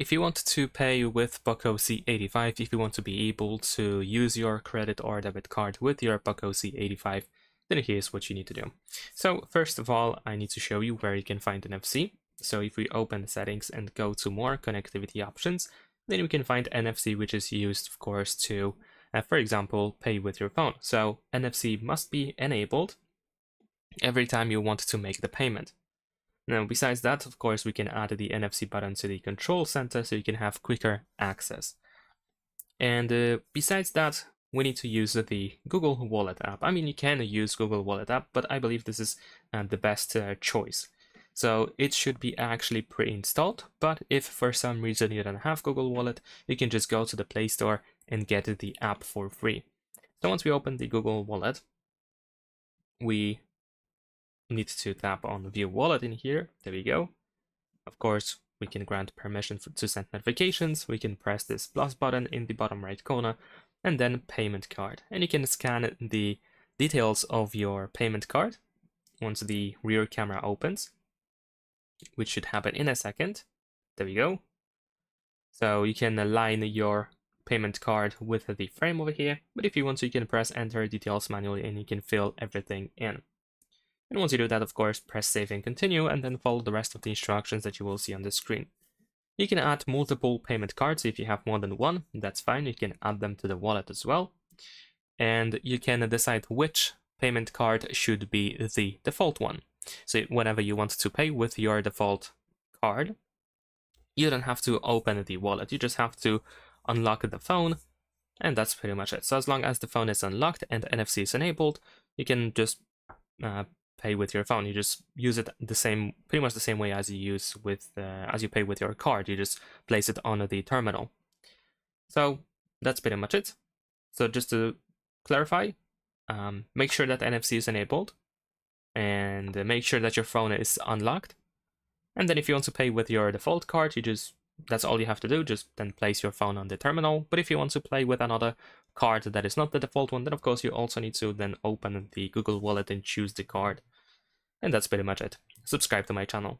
if you want to pay with POCO C85, if you want to be able to use your credit or debit card with your POCO C85, then here's what you need to do. So first of all, I need to show you where you can find NFC. So if we open the settings and go to more connectivity options, then we can find NFC, which is used, of course, to, for example, pay with your phone. So NFC must be enabled every time you want to make the payment. Now, besides that, of course, we can add the NFC button to the control center so you can have quicker access. And besides that, we need to use the Google Wallet app. I mean, you can use Google Wallet app, but I believe this is the best choice. So it should be actually pre-installed, but if for some reason you don't have Google Wallet, you can just go to the Play Store and get the app for free. So once we open the Google Wallet, we need to tap on View Wallet in here. There we go. Of course, we can grant permission to send notifications. We can press this plus button in the bottom right corner, and then payment card. And you can scan the details of your payment card once the rear camera opens, which should happen in a second. There we go. So you can align your payment card with the frame over here, but if you want to, you can press enter details manually and you can fill everything in. And once you do that, of course, press save and continue, and then follow the rest of the instructions that you will see on the screen. You can add multiple payment cards if you have more than one, that's fine, you can add them to the wallet as well. And you can decide which payment card should be the default one. So whenever you want to pay with your default card, you don't have to open the wallet, you just have to unlock the phone, and that's pretty much it. So as long as the phone is unlocked and NFC is enabled, you can just pay with your phone. You just use it pretty much the same way as you use with as you pay with your card. You just place it on the terminal. So that's pretty much it. So just to clarify, make sure that NFC is enabled, and make sure that your phone is unlocked. And then if you want to pay with your default card, that's all you have to do. Just then place your phone on the terminal. But if you want to play with another card that is not the default one, then of course you also need to then open the Google Wallet and choose the card. And that's pretty much it. Subscribe to my channel.